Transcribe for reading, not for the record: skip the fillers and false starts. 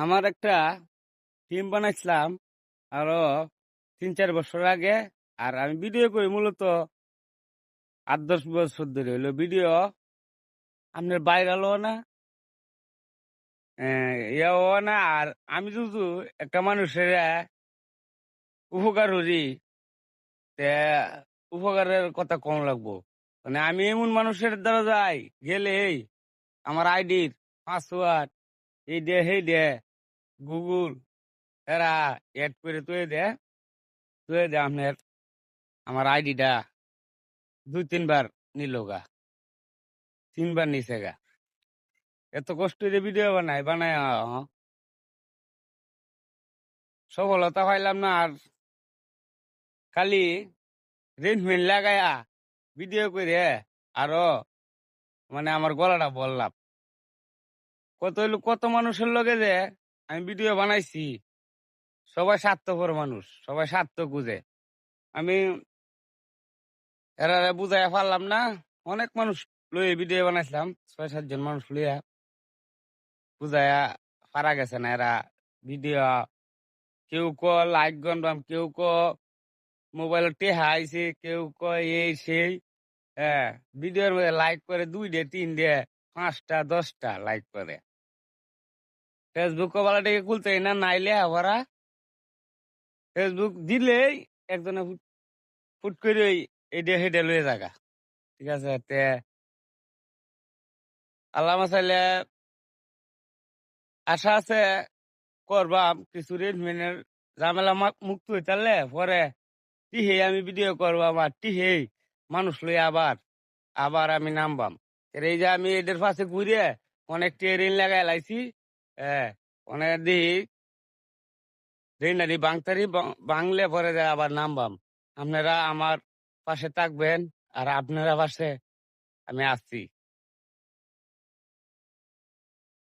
আমার একটা টিম বানাইছিলাম আরো ৩-৪ বছর আগে। আর আমি ভিডিও করি মূলত ৮-১০ বছর ধরে হইলো ভিডিও। আপনার ভাইরালও না, ইয়াও না। আর আমি যদি একটা মানুষের উপকার করি, তে উপকারের কথা কম লাগবো। মানে আমি এমন মানুষের দ্বারা যাই, গেলেই আমার আইডির পাসওয়ার্ড এই দে সেই দে গুগল এরা এড করে তুই দে আপনার আমার আইডিটা ২-৩ বার নিল গা, ৩ বার নিছে গা। এত কষ্ট করে ভিডিও বানায় সফলতা পাইলাম না। আর খালি রেনমেন্ট লাগায়া ভিডিও করে আরো মানে আমার গলাটা বললাম। কত মানুষের লগে যে আমি ভিডিও বানাইছি, সবাই স্বার্থপর মানুষ, সবাই স্বার্থ খুঁজে। আমি এরা বুঝাইয়া পারলাম না। অনেক মানুষ লইয়ে ভিডিও বানাইছিলাম, ৬-৭ জন মানুষ লইয়া বুঝাইয়া পারা গেছে না। এরা ভিডিও কেউ লাইক গনবাম, কেউ মোবাইল টেহা আইছে, কেউ এই সেই। হ্যাঁ, ভিডিওর মধ্যে লাইক করে ২ ডে ৩ ডে ৫টা ১০টা লাইক করে। ফেসবুক কবালাটিকে খুলতেই না, নাইলে আবার ফেসবুক দিলেই একজনে ফুট করে এইডে হেডে লয়ে জাগা। ঠিক আছে? আল্লাহ চাইলে আশা আছে করবাম কিছু রেডমেনের ঝামেলা মুক্ত হইতালে পরে টিহে আমি ভিডিও করবাম। আর টিহেই মানুষ লই আবার আবার আমি নামবাম। এই যে আমি এদের পাশে ঘুরে অনেক ঋণ লাগাই লাইছি। হ্যাঁ, অনেক দিই ঋণারি বাংতারি বাংলে পরে যায় আবার নামবাম। আপনারা আমার পাশে থাকবেন আর আপনারা পাশে আমি আসছি।